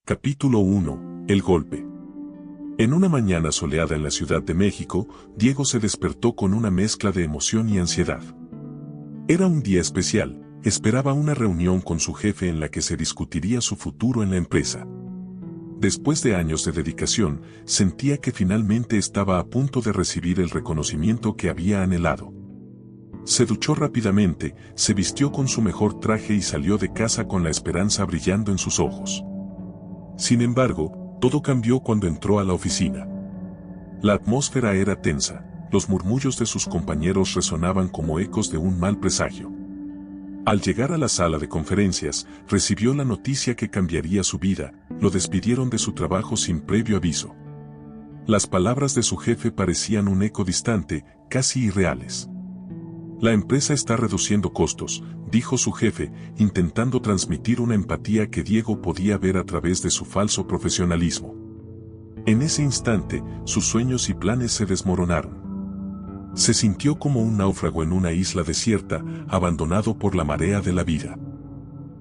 Capítulo 1. El golpe. En una mañana soleada en la Ciudad de México, Diego se despertó con una mezcla de emoción y ansiedad. Era un día especial, esperaba una reunión con su jefe en la que se discutiría su futuro en la empresa. Después de años de dedicación, sentía que finalmente estaba a punto de recibir el reconocimiento que había anhelado. Se duchó rápidamente, se vistió con su mejor traje y salió de casa con la esperanza brillando en sus ojos. Sin embargo, todo cambió cuando entró a la oficina. La atmósfera era tensa, los murmullos de sus compañeros resonaban como ecos de un mal presagio. Al llegar a la sala de conferencias, recibió la noticia que cambiaría su vida, lo despidieron de su trabajo sin previo aviso. Las palabras de su jefe parecían un eco distante, casi irreales. La empresa está reduciendo costos, dijo su jefe, intentando transmitir una empatía que Diego podía ver a través de su falso profesionalismo. En ese instante, sus sueños y planes se desmoronaron. Se sintió como un náufrago en una isla desierta, abandonado por la marea de la vida.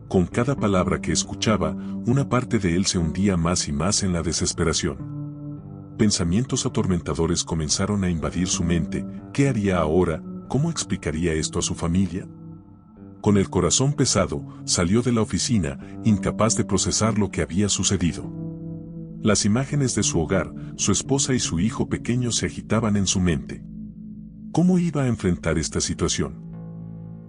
Con cada palabra que escuchaba, una parte de él se hundía más y más en la desesperación. Pensamientos atormentadores comenzaron a invadir su mente. ¿Qué haría ahora? ¿Cómo explicaría esto a su familia? Con el corazón pesado, salió de la oficina, incapaz de procesar lo que había sucedido. Las imágenes de su hogar, su esposa y su hijo pequeño se agitaban en su mente. ¿Cómo iba a enfrentar esta situación?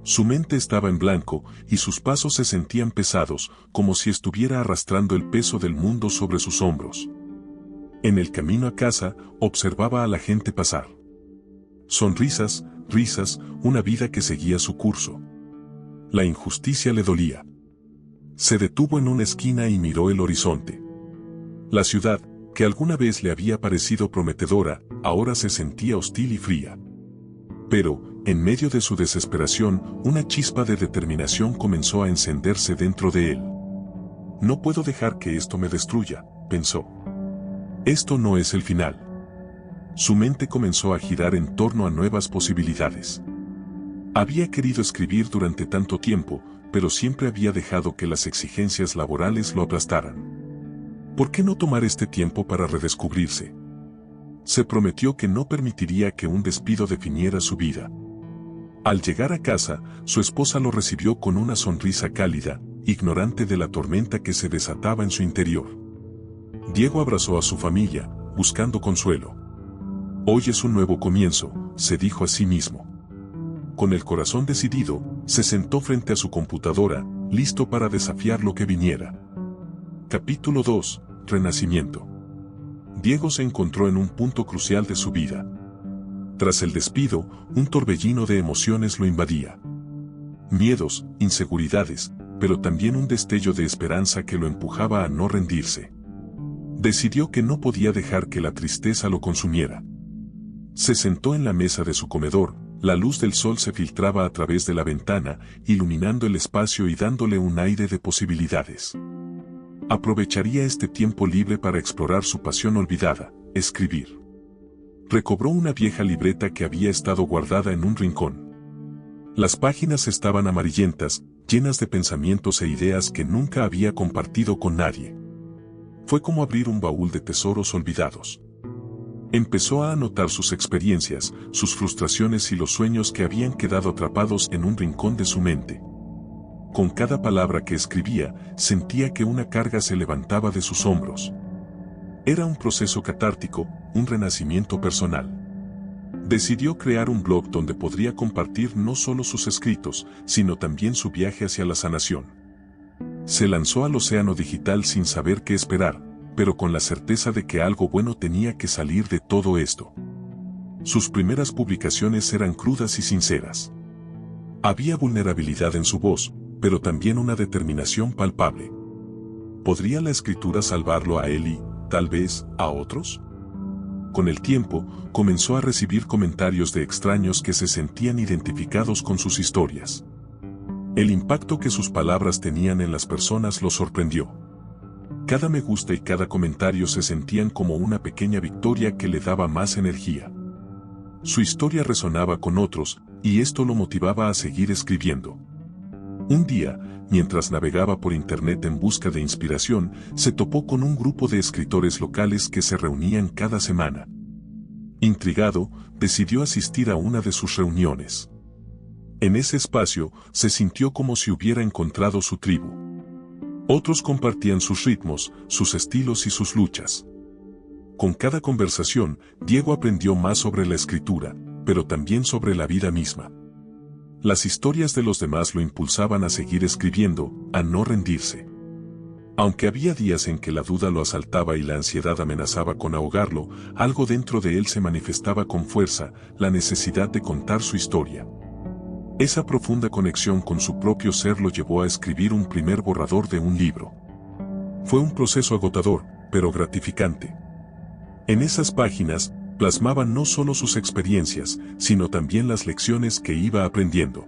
Su mente estaba en blanco, y sus pasos se sentían pesados, como si estuviera arrastrando el peso del mundo sobre sus hombros. En el camino a casa, observaba a la gente pasar. Sonrisas, risas, una vida que seguía su curso. La injusticia le dolía. Se detuvo en una esquina y miró el horizonte. La ciudad, que alguna vez le había parecido prometedora, ahora se sentía hostil y fría. Pero, en medio de su desesperación, una chispa de determinación comenzó a encenderse dentro de él. No puedo dejar que esto me destruya, pensó. Esto no es el final. Su mente comenzó a girar en torno a nuevas posibilidades. Había querido escribir durante tanto tiempo, pero siempre había dejado que las exigencias laborales lo aplastaran. ¿Por qué no tomar este tiempo para redescubrirse? Se prometió que no permitiría que un despido definiera su vida. Al llegar a casa, su esposa lo recibió con una sonrisa cálida, ignorante de la tormenta que se desataba en su interior. Diego abrazó a su familia, buscando consuelo. Hoy es un nuevo comienzo, se dijo a sí mismo. Con el corazón decidido, se sentó frente a su computadora, listo para desafiar lo que viniera. Capítulo 2. Renacimiento. Diego se encontró en un punto crucial de su vida. Tras el despido, un torbellino de emociones lo invadía. Miedos, inseguridades, pero también un destello de esperanza que lo empujaba a no rendirse. Decidió que no podía dejar que la tristeza lo consumiera. Se sentó en la mesa de su comedor, la luz del sol se filtraba a través de la ventana, iluminando el espacio y dándole un aire de posibilidades. Aprovecharía este tiempo libre para explorar su pasión olvidada, escribir. Recobró una vieja libreta que había estado guardada en un rincón. Las páginas estaban amarillentas, llenas de pensamientos e ideas que nunca había compartido con nadie. Fue como abrir un baúl de tesoros olvidados. Empezó a anotar sus experiencias, sus frustraciones y los sueños que habían quedado atrapados en un rincón de su mente. Con cada palabra que escribía, sentía que una carga se levantaba de sus hombros. Era un proceso catártico, un renacimiento personal. Decidió crear un blog donde podría compartir no solo sus escritos, sino también su viaje hacia la sanación. Se lanzó al océano digital sin saber qué esperar, pero con la certeza de que algo bueno tenía que salir de todo esto. Sus primeras publicaciones eran crudas y sinceras. Había vulnerabilidad en su voz, pero también una determinación palpable. ¿Podría la escritura salvarlo a él y, tal vez, a otros? Con el tiempo, comenzó a recibir comentarios de extraños que se sentían identificados con sus historias. El impacto que sus palabras tenían en las personas lo sorprendió. Cada me gusta y cada comentario se sentían como una pequeña victoria que le daba más energía. Su historia resonaba con otros, y esto lo motivaba a seguir escribiendo. Un día, mientras navegaba por internet en busca de inspiración, se topó con un grupo de escritores locales que se reunían cada semana. Intrigado, decidió asistir a una de sus reuniones. En ese espacio, se sintió como si hubiera encontrado su tribu. Otros compartían sus ritmos, sus estilos y sus luchas. Con cada conversación, Diego aprendió más sobre la escritura, pero también sobre la vida misma. Las historias de los demás lo impulsaban a seguir escribiendo, a no rendirse. Aunque había días en que la duda lo asaltaba y la ansiedad amenazaba con ahogarlo, algo dentro de él se manifestaba con fuerza, la necesidad de contar su historia. Esa profunda conexión con su propio ser lo llevó a escribir un primer borrador de un libro. Fue un proceso agotador, pero gratificante. En esas páginas, plasmaba no solo sus experiencias, sino también las lecciones que iba aprendiendo.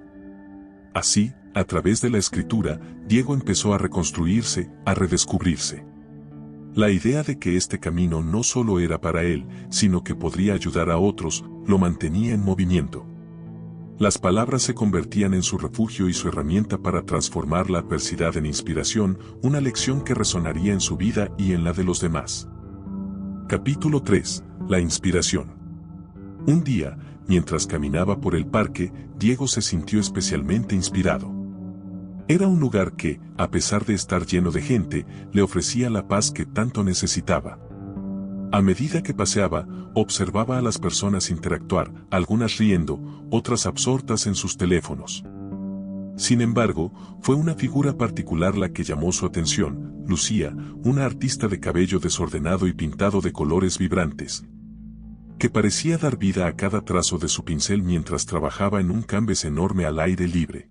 Así, a través de la escritura, Diego empezó a reconstruirse, a redescubrirse. La idea de que este camino no solo era para él, sino que podría ayudar a otros, lo mantenía en movimiento. Las palabras se convertían en su refugio y su herramienta para transformar la adversidad en inspiración, una lección que resonaría en su vida y en la de los demás. Capítulo 3. La inspiración. Un día, mientras caminaba por el parque, Diego se sintió especialmente inspirado. Era un lugar que, a pesar de estar lleno de gente, le ofrecía la paz que tanto necesitaba. A medida que paseaba, observaba a las personas interactuar, algunas riendo, otras absortas en sus teléfonos. Sin embargo, fue una figura particular la que llamó su atención, Lucía, una artista de cabello desordenado y pintado de colores vibrantes, que parecía dar vida a cada trazo de su pincel mientras trabajaba en un canvas enorme al aire libre.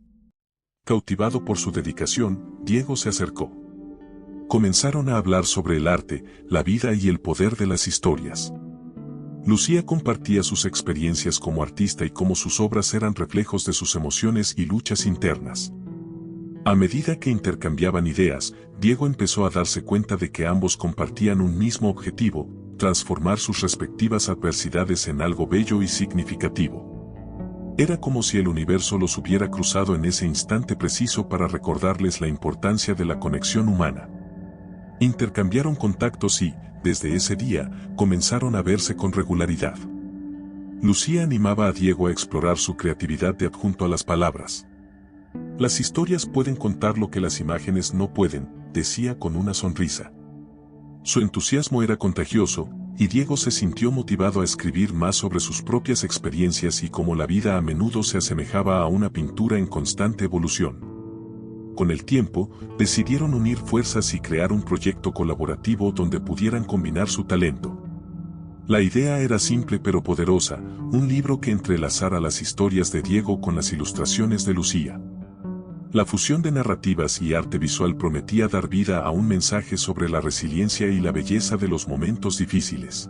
Cautivado por su dedicación, Diego se acercó. Comenzaron a hablar sobre el arte, la vida y el poder de las historias. Lucía compartía sus experiencias como artista y cómo sus obras eran reflejos de sus emociones y luchas internas. A medida que intercambiaban ideas, Diego empezó a darse cuenta de que ambos compartían un mismo objetivo: transformar sus respectivas adversidades en algo bello y significativo. Era como si el universo los hubiera cruzado en ese instante preciso para recordarles la importancia de la conexión humana. Intercambiaron contactos y, desde ese día, comenzaron a verse con regularidad. Lucía animaba a Diego a explorar su creatividad de adjunto a las palabras. Las historias pueden contar lo que las imágenes no pueden, decía con una sonrisa. Su entusiasmo era contagioso, y Diego se sintió motivado a escribir más sobre sus propias experiencias y cómo la vida a menudo se asemejaba a una pintura en constante evolución. Con el tiempo, decidieron unir fuerzas y crear un proyecto colaborativo donde pudieran combinar su talento. La idea era simple pero poderosa, un libro que entrelazara las historias de Diego con las ilustraciones de Lucía. La fusión de narrativas y arte visual prometía dar vida a un mensaje sobre la resiliencia y la belleza de los momentos difíciles.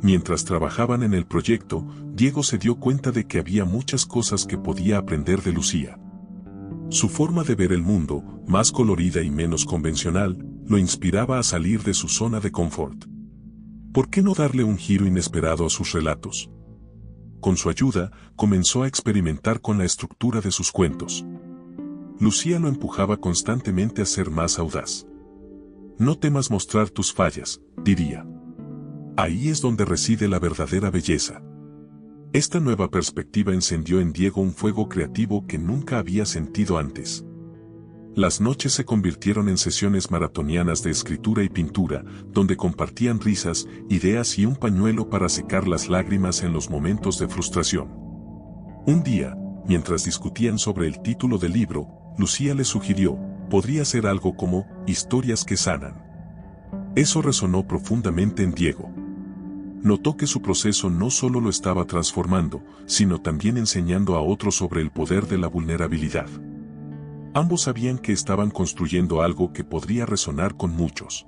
Mientras trabajaban en el proyecto, Diego se dio cuenta de que había muchas cosas que podía aprender de Lucía. Su forma de ver el mundo, más colorida y menos convencional, lo inspiraba a salir de su zona de confort. ¿Por qué no darle un giro inesperado a sus relatos? Con su ayuda, comenzó a experimentar con la estructura de sus cuentos. Lucía lo empujaba constantemente a ser más audaz. No temas mostrar tus fallas, diría. Ahí es donde reside la verdadera belleza. Esta nueva perspectiva encendió en Diego un fuego creativo que nunca había sentido antes. Las noches se convirtieron en sesiones maratonianas de escritura y pintura, donde compartían risas, ideas y un pañuelo para secar las lágrimas en los momentos de frustración. Un día, mientras discutían sobre el título del libro, Lucía le sugirió: podría ser algo como Historias que sanan. Eso resonó profundamente en Diego. Notó que su proceso no solo lo estaba transformando, sino también enseñando a otros sobre el poder de la vulnerabilidad. Ambos sabían que estaban construyendo algo que podría resonar con muchos.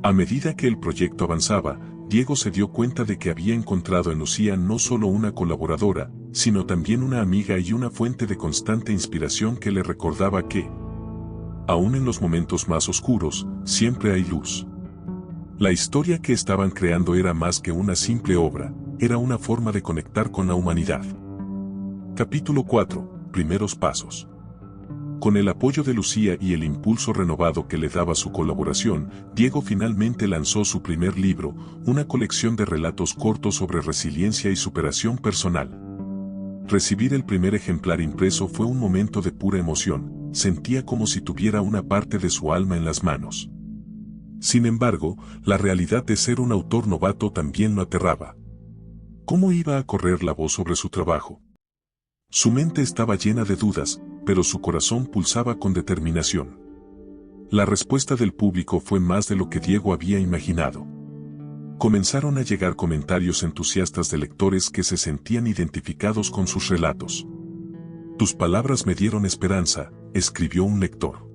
A medida que el proyecto avanzaba, Diego se dio cuenta de que había encontrado en Lucía no solo una colaboradora, sino también una amiga y una fuente de constante inspiración que le recordaba que, aún en los momentos más oscuros, siempre hay luz. La historia que estaban creando era más que una simple obra, era una forma de conectar con la humanidad. Capítulo 4. Primeros pasos. Con el apoyo de Lucía y el impulso renovado que le daba su colaboración, Diego finalmente lanzó su primer libro, una colección de relatos cortos sobre resiliencia y superación personal. Recibir el primer ejemplar impreso fue un momento de pura emoción, sentía como si tuviera una parte de su alma en las manos. Sin embargo, la realidad de ser un autor novato también lo aterraba. ¿Cómo iba a correr la voz sobre su trabajo? Su mente estaba llena de dudas, pero su corazón pulsaba con determinación. La respuesta del público fue más de lo que Diego había imaginado. Comenzaron a llegar comentarios entusiastas de lectores que se sentían identificados con sus relatos. «Tus palabras me dieron esperanza», escribió un lector.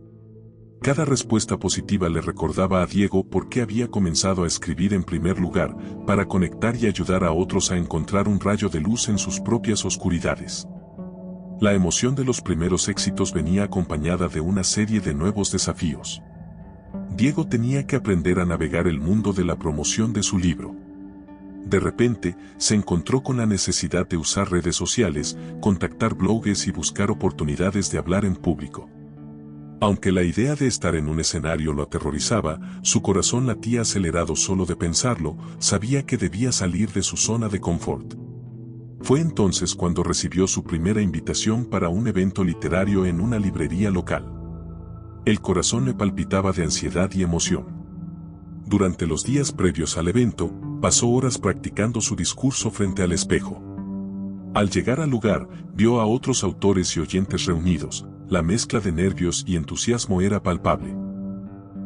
Cada respuesta positiva le recordaba a Diego por qué había comenzado a escribir en primer lugar, para conectar y ayudar a otros a encontrar un rayo de luz en sus propias oscuridades. La emoción de los primeros éxitos venía acompañada de una serie de nuevos desafíos. Diego tenía que aprender a navegar el mundo de la promoción de su libro. De repente, se encontró con la necesidad de usar redes sociales, contactar bloggers y buscar oportunidades de hablar en público. Aunque la idea de estar en un escenario lo aterrorizaba, su corazón latía acelerado solo de pensarlo, sabía que debía salir de su zona de confort. Fue entonces cuando recibió su primera invitación para un evento literario en una librería local. El corazón le palpitaba de ansiedad y emoción. Durante los días previos al evento, pasó horas practicando su discurso frente al espejo. Al llegar al lugar, vio a otros autores y oyentes reunidos. La mezcla de nervios y entusiasmo era palpable.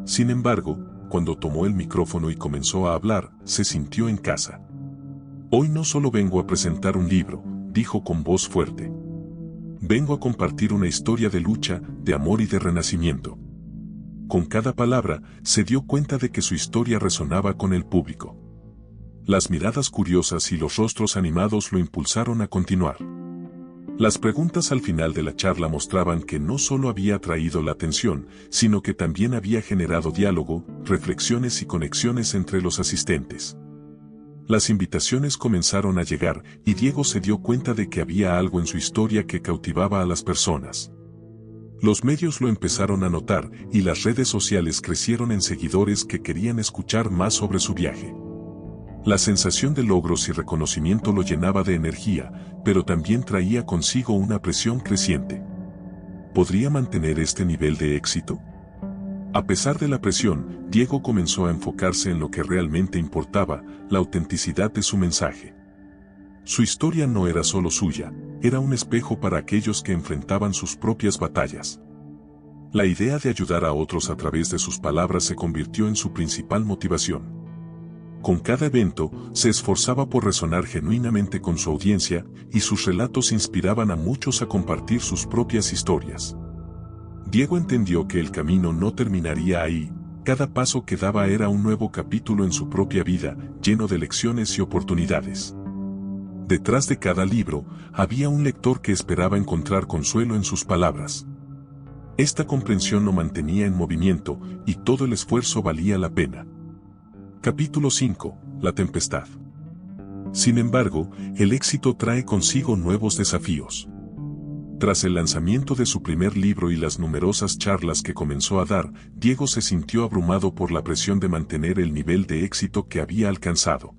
Sin embargo, cuando tomó el micrófono y comenzó a hablar, se sintió en casa. «Hoy no solo vengo a presentar un libro», dijo con voz fuerte. «Vengo a compartir una historia de lucha, de amor y de renacimiento». Con cada palabra, se dio cuenta de que su historia resonaba con el público. Las miradas curiosas y los rostros animados lo impulsaron a continuar. Las preguntas al final de la charla mostraban que no solo había atraído la atención, sino que también había generado diálogo, reflexiones y conexiones entre los asistentes. Las invitaciones comenzaron a llegar, y Diego se dio cuenta de que había algo en su historia que cautivaba a las personas. Los medios lo empezaron a notar, y las redes sociales crecieron en seguidores que querían escuchar más sobre su viaje. La sensación de logros y reconocimiento lo llenaba de energía, pero también traía consigo una presión creciente. ¿Podría mantener este nivel de éxito? A pesar de la presión, Diego comenzó a enfocarse en lo que realmente importaba, la autenticidad de su mensaje. Su historia no era solo suya, era un espejo para aquellos que enfrentaban sus propias batallas. La idea de ayudar a otros a través de sus palabras se convirtió en su principal motivación. Con cada evento, se esforzaba por resonar genuinamente con su audiencia, y sus relatos inspiraban a muchos a compartir sus propias historias. Diego entendió que el camino no terminaría ahí, cada paso que daba era un nuevo capítulo en su propia vida, lleno de lecciones y oportunidades. Detrás de cada libro, había un lector que esperaba encontrar consuelo en sus palabras. Esta comprensión lo mantenía en movimiento, y todo el esfuerzo valía la pena. Capítulo 5. La tempestad. Sin embargo, el éxito trae consigo nuevos desafíos. Tras el lanzamiento de su primer libro y las numerosas charlas que comenzó a dar, Diego se sintió abrumado por la presión de mantener el nivel de éxito que había alcanzado.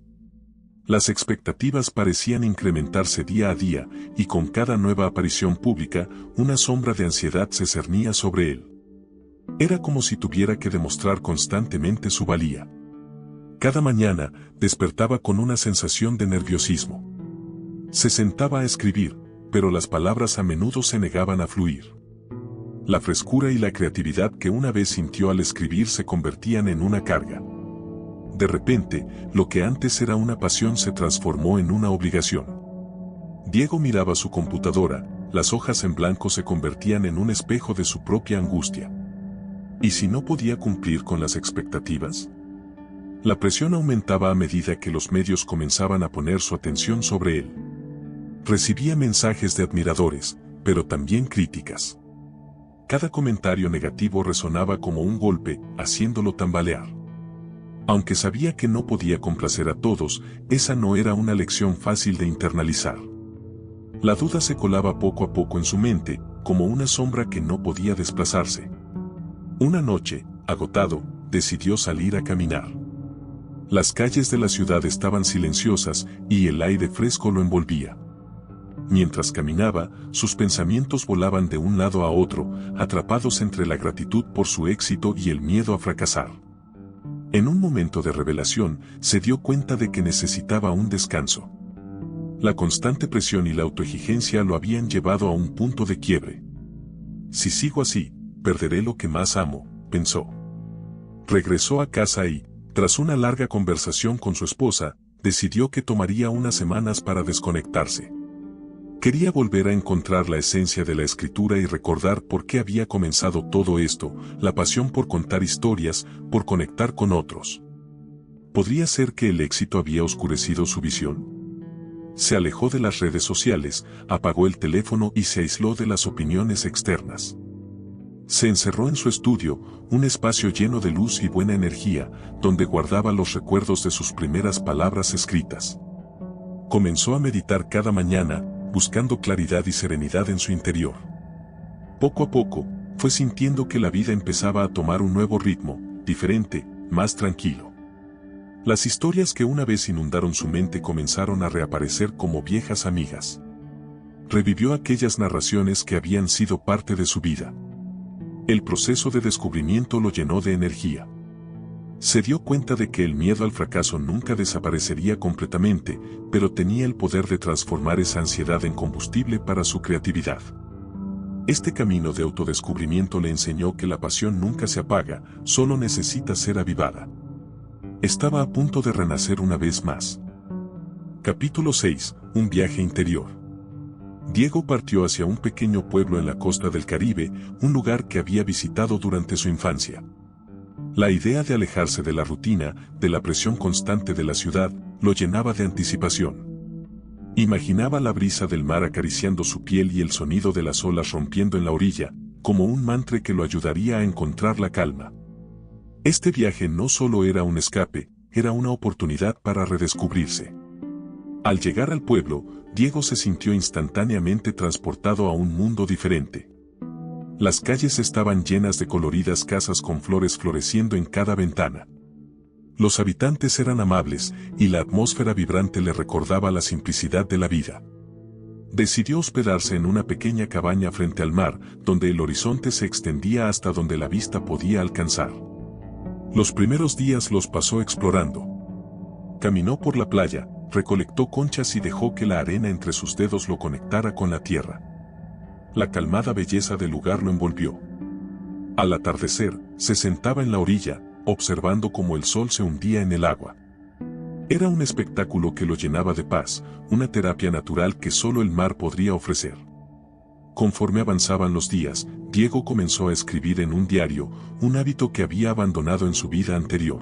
Las expectativas parecían incrementarse día a día, y con cada nueva aparición pública, una sombra de ansiedad se cernía sobre él. Era como si tuviera que demostrar constantemente su valía. Cada mañana, despertaba con una sensación de nerviosismo. Se sentaba a escribir, pero las palabras a menudo se negaban a fluir. La frescura y la creatividad que una vez sintió al escribir se convertían en una carga. De repente, lo que antes era una pasión se transformó en una obligación. Diego miraba su computadora, las hojas en blanco se convertían en un espejo de su propia angustia. ¿Y si no podía cumplir con las expectativas? La presión aumentaba a medida que los medios comenzaban a poner su atención sobre él. Recibía mensajes de admiradores, pero también críticas. Cada comentario negativo resonaba como un golpe, haciéndolo tambalear. Aunque sabía que no podía complacer a todos, esa no era una lección fácil de internalizar. La duda se colaba poco a poco en su mente, como una sombra que no podía desplazarse. Una noche, agotado, decidió salir a caminar. Las calles de la ciudad estaban silenciosas y el aire fresco lo envolvía. Mientras caminaba, sus pensamientos volaban de un lado a otro, atrapados entre la gratitud por su éxito y el miedo a fracasar. En un momento de revelación, se dio cuenta de que necesitaba un descanso. La constante presión y la autoexigencia lo habían llevado a un punto de quiebre. Si sigo así, perderé lo que más amo, pensó. Regresó a casa y, tras una larga conversación con su esposa, decidió que tomaría unas semanas para desconectarse. Quería volver a encontrar la esencia de la escritura y recordar por qué había comenzado todo esto, la pasión por contar historias, por conectar con otros. ¿Podría ser que el éxito había oscurecido su visión? Se alejó de las redes sociales, apagó el teléfono y se aisló de las opiniones externas. Se encerró en su estudio, un espacio lleno de luz y buena energía, donde guardaba los recuerdos de sus primeras palabras escritas. Comenzó a meditar cada mañana, buscando claridad y serenidad en su interior. Poco a poco, fue sintiendo que la vida empezaba a tomar un nuevo ritmo, diferente, más tranquilo. Las historias que una vez inundaron su mente comenzaron a reaparecer como viejas amigas. Revivió aquellas narraciones que habían sido parte de su vida. El proceso de descubrimiento lo llenó de energía. Se dio cuenta de que el miedo al fracaso nunca desaparecería completamente, pero tenía el poder de transformar esa ansiedad en combustible para su creatividad. Este camino de autodescubrimiento le enseñó que la pasión nunca se apaga, solo necesita ser avivada. Estaba a punto de renacer una vez más. Capítulo 6. Un viaje interior. Diego partió hacia un pequeño pueblo en la costa del Caribe, un lugar que había visitado durante su infancia. La idea de alejarse de la rutina, de la presión constante de la ciudad, lo llenaba de anticipación. Imaginaba la brisa del mar acariciando su piel y el sonido de las olas rompiendo en la orilla, como un mantra que lo ayudaría a encontrar la calma. Este viaje no solo era un escape, era una oportunidad para redescubrirse. Al llegar al pueblo, Diego se sintió instantáneamente transportado a un mundo diferente. Las calles estaban llenas de coloridas casas con flores floreciendo en cada ventana. Los habitantes eran amables, y la atmósfera vibrante le recordaba la simplicidad de la vida. Decidió hospedarse en una pequeña cabaña frente al mar, donde el horizonte se extendía hasta donde la vista podía alcanzar. Los primeros días los pasó explorando. Caminó por la playa, recolectó conchas y dejó que la arena entre sus dedos lo conectara con la tierra. La calmada belleza del lugar lo envolvió. Al atardecer, se sentaba en la orilla, observando cómo el sol se hundía en el agua. Era un espectáculo que lo llenaba de paz, una terapia natural que solo el mar podría ofrecer. Conforme avanzaban los días, Diego comenzó a escribir en un diario, un hábito que había abandonado en su vida anterior.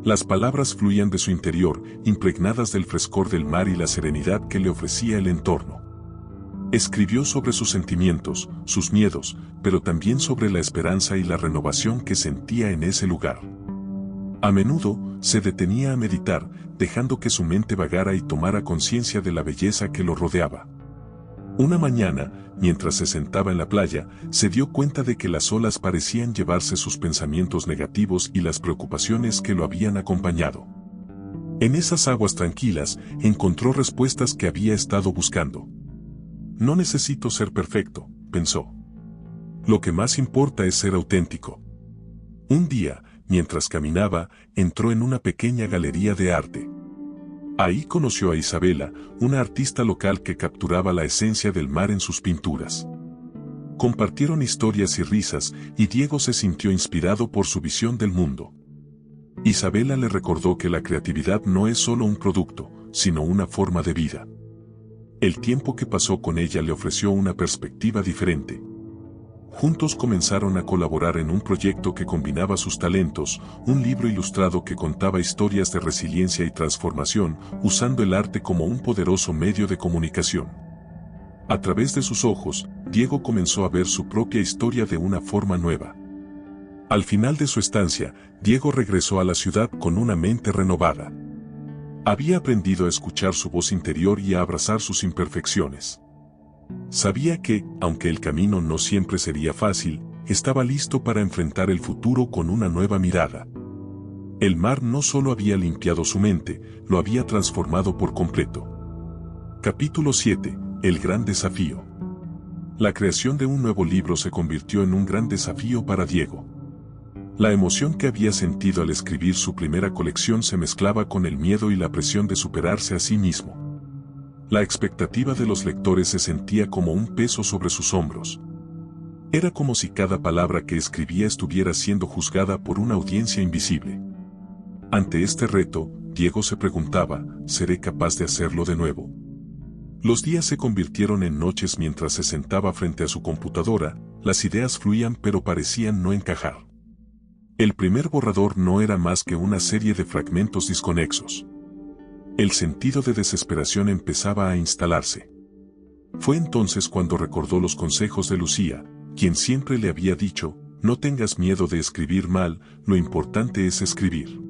Las palabras fluían de su interior, impregnadas del frescor del mar y la serenidad que le ofrecía el entorno. Escribió sobre sus sentimientos, sus miedos, pero también sobre la esperanza y la renovación que sentía en ese lugar. A menudo, se detenía a meditar, dejando que su mente vagara y tomara conciencia de la belleza que lo rodeaba. Una mañana, mientras se sentaba en la playa, se dio cuenta de que las olas parecían llevarse sus pensamientos negativos y las preocupaciones que lo habían acompañado. En esas aguas tranquilas, encontró respuestas que había estado buscando. No necesito ser perfecto, pensó. Lo que más importa es ser auténtico. Un día, mientras caminaba, entró en una pequeña galería de arte. Ahí conoció a Isabela, una artista local que capturaba la esencia del mar en sus pinturas. Compartieron historias y risas, y Diego se sintió inspirado por su visión del mundo. Isabela le recordó que la creatividad no es solo un producto, sino una forma de vida. El tiempo que pasó con ella le ofreció una perspectiva diferente. Juntos comenzaron a colaborar en un proyecto que combinaba sus talentos, un libro ilustrado que contaba historias de resiliencia y transformación, usando el arte como un poderoso medio de comunicación. A través de sus ojos, Diego comenzó a ver su propia historia de una forma nueva. Al final de su estancia, Diego regresó a la ciudad con una mente renovada. Había aprendido a escuchar su voz interior y a abrazar sus imperfecciones. Sabía que, aunque el camino no siempre sería fácil, estaba listo para enfrentar el futuro con una nueva mirada. El mar no solo había limpiado su mente, lo había transformado por completo. Capítulo 7. El gran desafío. La creación de un nuevo libro se convirtió en un gran desafío para Diego. La emoción que había sentido al escribir su primera colección se mezclaba con el miedo y la presión de superarse a sí mismo. La expectativa de los lectores se sentía como un peso sobre sus hombros. Era como si cada palabra que escribía estuviera siendo juzgada por una audiencia invisible. Ante este reto, Diego se preguntaba, ¿seré capaz de hacerlo de nuevo? Los días se convirtieron en noches mientras se sentaba frente a su computadora, las ideas fluían pero parecían no encajar. El primer borrador no era más que una serie de fragmentos desconexos. El sentido de desesperación empezaba a instalarse. Fue entonces cuando recordó los consejos de Lucía, quien siempre le había dicho, no tengas miedo de escribir mal, lo importante es escribir.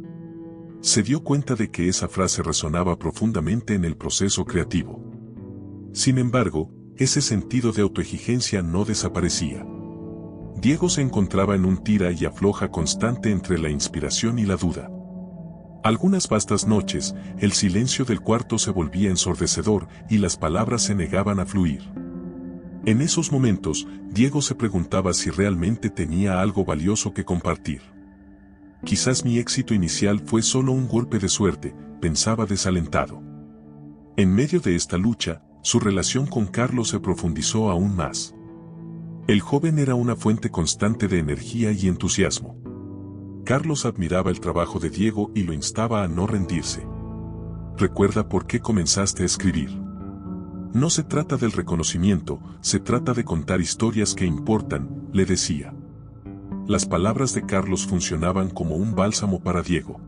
Se dio cuenta de que esa frase resonaba profundamente en el proceso creativo. Sin embargo, ese sentido de autoexigencia no desaparecía. Diego se encontraba en un tira y afloja constante entre la inspiración y la duda. Algunas vastas noches, el silencio del cuarto se volvía ensordecedor y las palabras se negaban a fluir. En esos momentos, Diego se preguntaba si realmente tenía algo valioso que compartir. Quizás mi éxito inicial fue solo un golpe de suerte, pensaba desalentado. En medio de esta lucha, su relación con Carlos se profundizó aún más. El joven era una fuente constante de energía y entusiasmo. Carlos admiraba el trabajo de Diego y lo instaba a no rendirse. Recuerda por qué comenzaste a escribir. No se trata del reconocimiento, se trata de contar historias que importan, le decía. Las palabras de Carlos funcionaban como un bálsamo para Diego.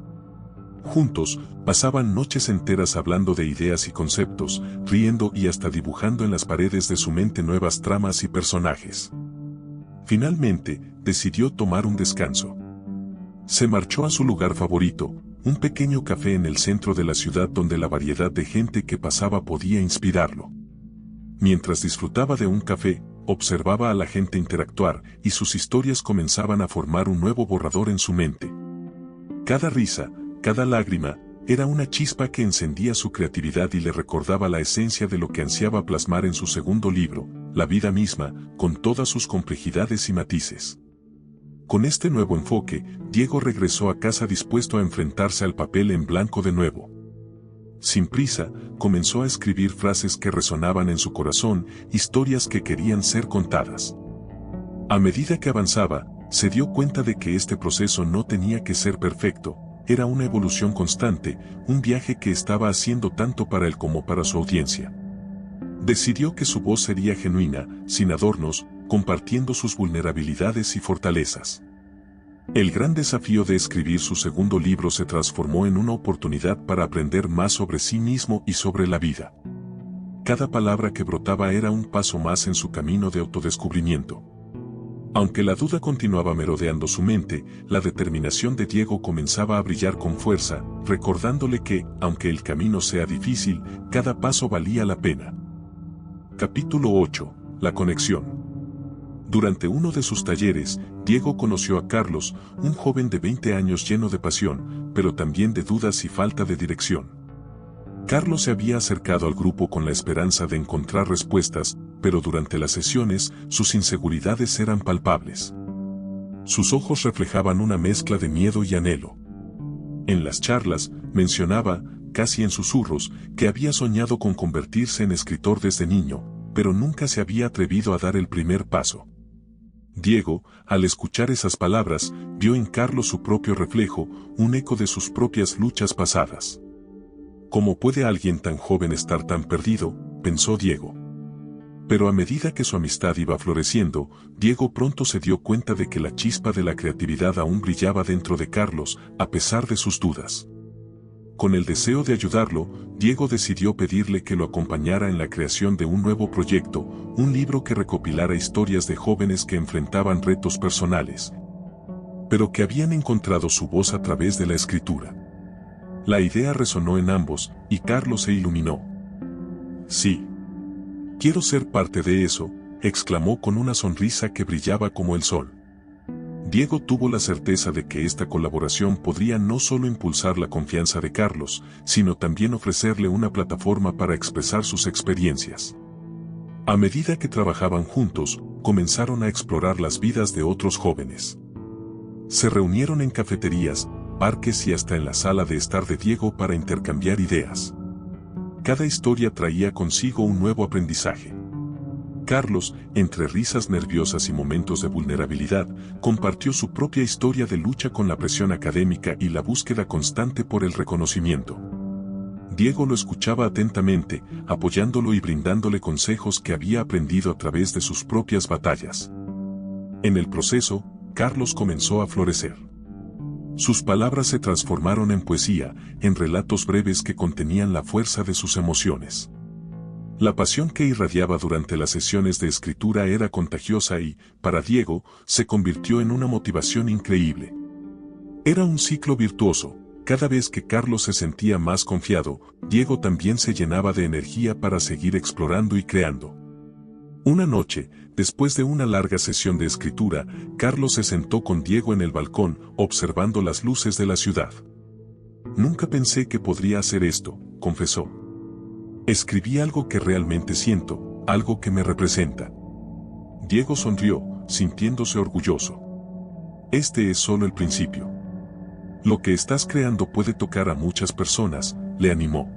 Juntos, pasaban noches enteras hablando de ideas y conceptos, riendo y hasta dibujando en las paredes de su mente nuevas tramas y personajes. Finalmente, decidió tomar un descanso. Se marchó a su lugar favorito, un pequeño café en el centro de la ciudad donde la variedad de gente que pasaba podía inspirarlo. Mientras disfrutaba de un café, observaba a la gente interactuar y sus historias comenzaban a formar un nuevo borrador en su mente. Cada risa, cada lágrima, era una chispa que encendía su creatividad y le recordaba la esencia de lo que ansiaba plasmar en su segundo libro, la vida misma, con todas sus complejidades y matices. Con este nuevo enfoque, Diego regresó a casa dispuesto a enfrentarse al papel en blanco de nuevo. Sin prisa, comenzó a escribir frases que resonaban en su corazón, historias que querían ser contadas. A medida que avanzaba, se dio cuenta de que este proceso no tenía que ser perfecto, era una evolución constante, un viaje que estaba haciendo tanto para él como para su audiencia. Decidió que su voz sería genuina, sin adornos, compartiendo sus vulnerabilidades y fortalezas. El gran desafío de escribir su segundo libro se transformó en una oportunidad para aprender más sobre sí mismo y sobre la vida. Cada palabra que brotaba era un paso más en su camino de autodescubrimiento. Aunque la duda continuaba merodeando su mente, la determinación de Diego comenzaba a brillar con fuerza, recordándole que, aunque el camino sea difícil, cada paso valía la pena. Capítulo 8. La conexión. Durante uno de sus talleres, Diego conoció a Carlos, un joven de 20 años lleno de pasión, pero también de dudas y falta de dirección. Carlos se había acercado al grupo con la esperanza de encontrar respuestas, pero durante las sesiones, sus inseguridades eran palpables. Sus ojos reflejaban una mezcla de miedo y anhelo. En las charlas, mencionaba, casi en susurros, que había soñado con convertirse en escritor desde niño, pero nunca se había atrevido a dar el primer paso. Diego, al escuchar esas palabras, vio en Carlos su propio reflejo, un eco de sus propias luchas pasadas. ¿Cómo puede alguien tan joven estar tan perdido?, pensó Diego. Pero a medida que su amistad iba floreciendo, Diego pronto se dio cuenta de que la chispa de la creatividad aún brillaba dentro de Carlos, a pesar de sus dudas. Con el deseo de ayudarlo, Diego decidió pedirle que lo acompañara en la creación de un nuevo proyecto, un libro que recopilara historias de jóvenes que enfrentaban retos personales, pero que habían encontrado su voz a través de la escritura. La idea resonó en ambos, y Carlos se iluminó. Sí. Quiero ser parte de eso, exclamó con una sonrisa que brillaba como el sol. Diego tuvo la certeza de que esta colaboración podría no solo impulsar la confianza de Carlos, sino también ofrecerle una plataforma para expresar sus experiencias. A medida que trabajaban juntos, comenzaron a explorar las vidas de otros jóvenes. Se reunieron en cafeterías, parques y hasta en la sala de estar de Diego para intercambiar ideas. Cada historia traía consigo un nuevo aprendizaje. Carlos, entre risas nerviosas y momentos de vulnerabilidad, compartió su propia historia de lucha con la presión académica y la búsqueda constante por el reconocimiento. Diego lo escuchaba atentamente, apoyándolo y brindándole consejos que había aprendido a través de sus propias batallas. En el proceso, Carlos comenzó a florecer. Sus palabras se transformaron en poesía, en relatos breves que contenían la fuerza de sus emociones. La pasión que irradiaba durante las sesiones de escritura era contagiosa y, para Diego, se convirtió en una motivación increíble. Era un ciclo virtuoso. Cada vez que Carlos se sentía más confiado, Diego también se llenaba de energía para seguir explorando y creando. Una noche, después de una larga sesión de escritura, Carlos se sentó con Diego en el balcón, observando las luces de la ciudad. Nunca pensé que podría hacer esto, confesó. Escribí algo que realmente siento, algo que me representa. Diego sonrió, sintiéndose orgulloso. Este es solo el principio. Lo que estás creando puede tocar a muchas personas, le animó.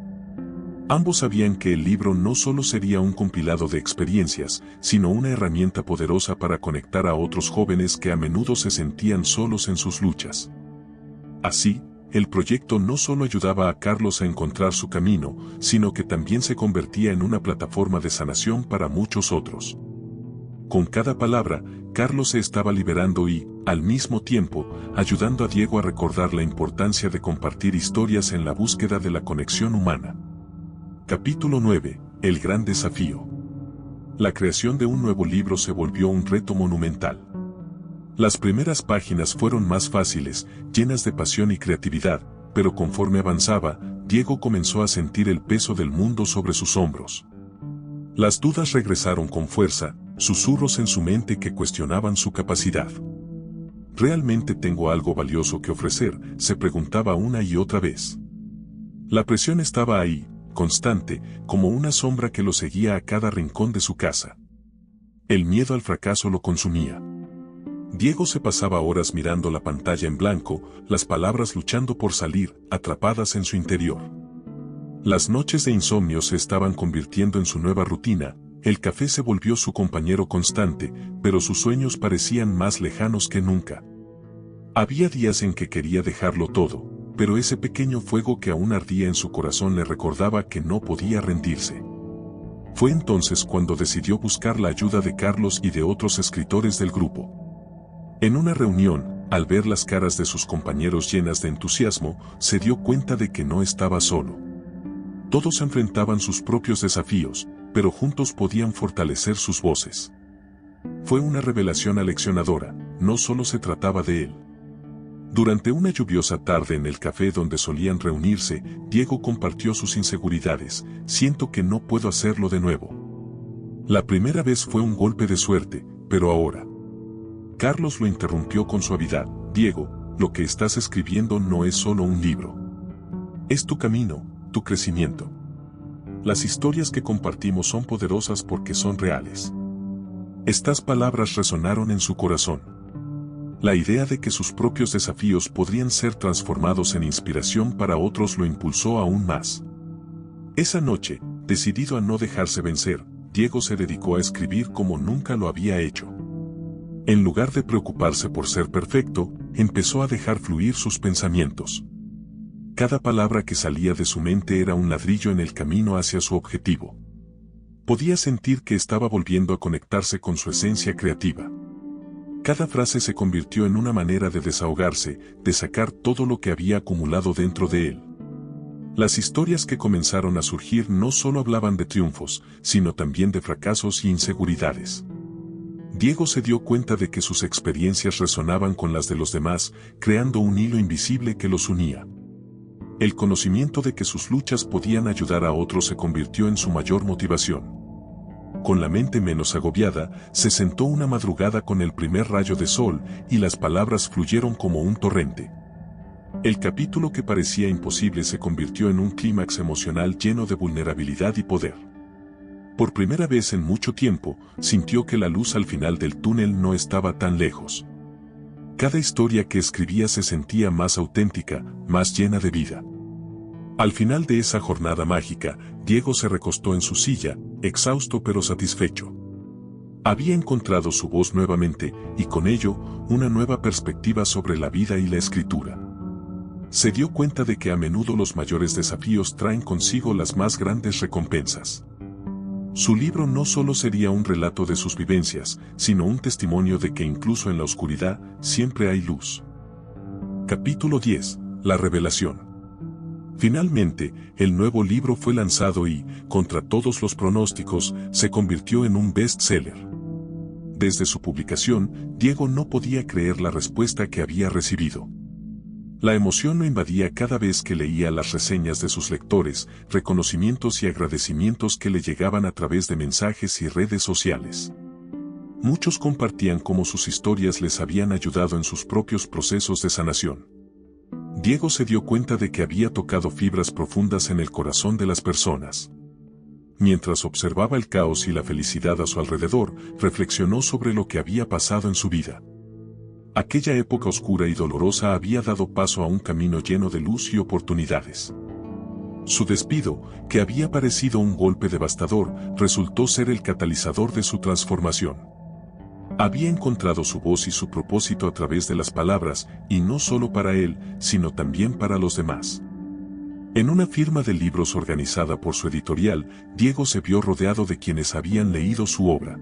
Ambos sabían que el libro no solo sería un compilado de experiencias, sino una herramienta poderosa para conectar a otros jóvenes que a menudo se sentían solos en sus luchas. Así, el proyecto no solo ayudaba a Carlos a encontrar su camino, sino que también se convertía en una plataforma de sanación para muchos otros. Con cada palabra, Carlos se estaba liberando y, al mismo tiempo, ayudando a Diego a recordar la importancia de compartir historias en la búsqueda de la conexión humana. Capítulo 9. El gran desafío. La creación de un nuevo libro se volvió un reto monumental. Las primeras páginas fueron más fáciles, llenas de pasión y creatividad, pero conforme avanzaba, Diego comenzó a sentir el peso del mundo sobre sus hombros. Las dudas regresaron con fuerza, susurros en su mente que cuestionaban su capacidad. ¿Realmente tengo algo valioso que ofrecer?, se preguntaba una y otra vez. La presión estaba ahí, constante, como una sombra que lo seguía a cada rincón de su casa. El miedo al fracaso lo consumía. Diego se pasaba horas mirando la pantalla en blanco, las palabras luchando por salir, atrapadas en su interior. Las noches de insomnio se estaban convirtiendo en su nueva rutina, el café se volvió su compañero constante, pero sus sueños parecían más lejanos que nunca. Había días en que quería dejarlo todo, pero ese pequeño fuego que aún ardía en su corazón le recordaba que no podía rendirse. Fue entonces cuando decidió buscar la ayuda de Carlos y de otros escritores del grupo. En una reunión, al ver las caras de sus compañeros llenas de entusiasmo, se dio cuenta de que no estaba solo. Todos enfrentaban sus propios desafíos, pero juntos podían fortalecer sus voces. Fue una revelación aleccionadora, no solo se trataba de él. Durante una lluviosa tarde en el café donde solían reunirse, Diego compartió sus inseguridades. Siento que no puedo hacerlo de nuevo. La primera vez fue un golpe de suerte, pero ahora. Carlos lo interrumpió con suavidad. Diego, lo que estás escribiendo no es solo un libro. Es tu camino, tu crecimiento. Las historias que compartimos son poderosas porque son reales. Estas palabras resonaron en su corazón. La idea de que sus propios desafíos podrían ser transformados en inspiración para otros lo impulsó aún más. Esa noche, decidido a no dejarse vencer, Diego se dedicó a escribir como nunca lo había hecho. En lugar de preocuparse por ser perfecto, empezó a dejar fluir sus pensamientos. Cada palabra que salía de su mente era un ladrillo en el camino hacia su objetivo. Podía sentir que estaba volviendo a conectarse con su esencia creativa. Cada frase se convirtió en una manera de desahogarse, de sacar todo lo que había acumulado dentro de él. Las historias que comenzaron a surgir no solo hablaban de triunfos, sino también de fracasos y inseguridades. Diego se dio cuenta de que sus experiencias resonaban con las de los demás, creando un hilo invisible que los unía. El conocimiento de que sus luchas podían ayudar a otros se convirtió en su mayor motivación. Con la mente menos agobiada, se sentó una madrugada con el primer rayo de sol y las palabras fluyeron como un torrente. El capítulo que parecía imposible se convirtió en un clímax emocional lleno de vulnerabilidad y poder. Por primera vez en mucho tiempo, sintió que la luz al final del túnel no estaba tan lejos. Cada historia que escribía se sentía más auténtica, más llena de vida. Al final de esa jornada mágica, Diego se recostó en su silla, exhausto pero satisfecho. Había encontrado su voz nuevamente, y con ello, una nueva perspectiva sobre la vida y la escritura. Se dio cuenta de que a menudo los mayores desafíos traen consigo las más grandes recompensas. Su libro no solo sería un relato de sus vivencias, sino un testimonio de que incluso en la oscuridad, siempre hay luz. Capítulo 10. La revelación. Finalmente, el nuevo libro fue lanzado y, contra todos los pronósticos, se convirtió en un bestseller. Desde su publicación, Diego no podía creer la respuesta que había recibido. La emoción lo invadía cada vez que leía las reseñas de sus lectores, reconocimientos y agradecimientos que le llegaban a través de mensajes y redes sociales. Muchos compartían cómo sus historias les habían ayudado en sus propios procesos de sanación. Diego se dio cuenta de que había tocado fibras profundas en el corazón de las personas. Mientras observaba el caos y la felicidad a su alrededor, reflexionó sobre lo que había pasado en su vida. Aquella época oscura y dolorosa había dado paso a un camino lleno de luz y oportunidades. Su despido, que había parecido un golpe devastador, resultó ser el catalizador de su transformación. Había encontrado su voz y su propósito a través de las palabras, y no solo para él, sino también para los demás. En una firma de libros organizada por su editorial, Diego se vio rodeado de quienes habían leído su obra.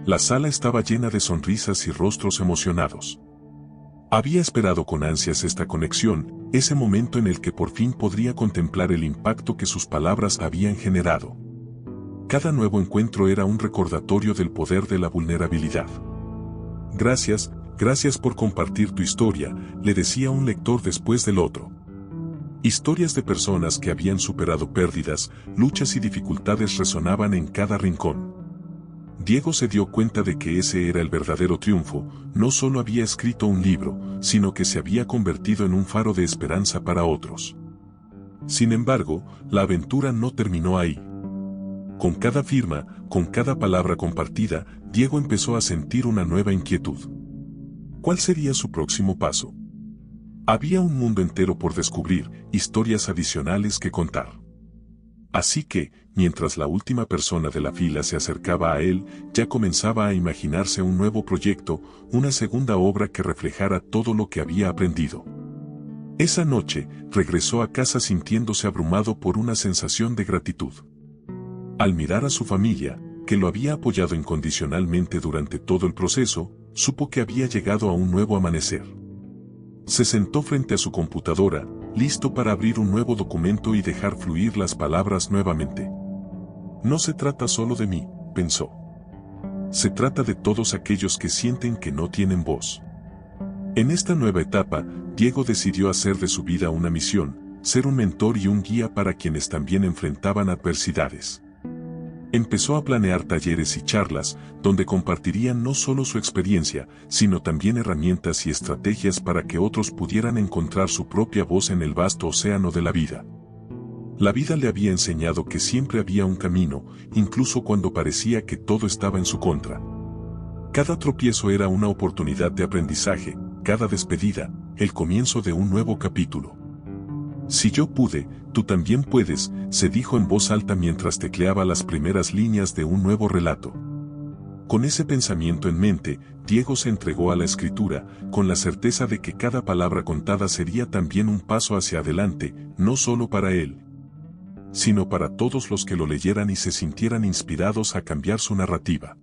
La sala estaba llena de sonrisas y rostros emocionados. Había esperado con ansias esta conexión, ese momento en el que por fin podría contemplar el impacto que sus palabras habían generado. Cada nuevo encuentro era un recordatorio del poder de la vulnerabilidad. Gracias por compartir tu historia, le decía un lector después del otro. Historias de personas que habían superado pérdidas, luchas y dificultades resonaban en cada rincón. Diego se dio cuenta de que ese era el verdadero triunfo, no solo había escrito un libro, sino que se había convertido en un faro de esperanza para otros. Sin embargo, la aventura no terminó ahí. Con cada firma, con cada palabra compartida, Diego empezó a sentir una nueva inquietud. ¿Cuál sería su próximo paso? Había un mundo entero por descubrir, historias adicionales que contar. Así que, mientras la última persona de la fila se acercaba a él, ya comenzaba a imaginarse un nuevo proyecto, una segunda obra que reflejara todo lo que había aprendido. Esa noche, regresó a casa sintiéndose abrumado por una sensación de gratitud. Al mirar a su familia, que lo había apoyado incondicionalmente durante todo el proceso, supo que había llegado a un nuevo amanecer. Se sentó frente a su computadora, listo para abrir un nuevo documento y dejar fluir las palabras nuevamente. No se trata solo de mí, pensó. Se trata de todos aquellos que sienten que no tienen voz. En esta nueva etapa, Diego decidió hacer de su vida una misión, ser un mentor y un guía para quienes también enfrentaban adversidades. Empezó a planear talleres y charlas, donde compartirían no solo su experiencia, sino también herramientas y estrategias para que otros pudieran encontrar su propia voz en el vasto océano de la vida. La vida le había enseñado que siempre había un camino, incluso cuando parecía que todo estaba en su contra. Cada tropiezo era una oportunidad de aprendizaje, cada despedida, el comienzo de un nuevo capítulo. Si yo pude, tú también puedes, se dijo en voz alta mientras tecleaba las primeras líneas de un nuevo relato. Con ese pensamiento en mente, Diego se entregó a la escritura, con la certeza de que cada palabra contada sería también un paso hacia adelante, no solo para él, sino para todos los que lo leyeran y se sintieran inspirados a cambiar su narrativa.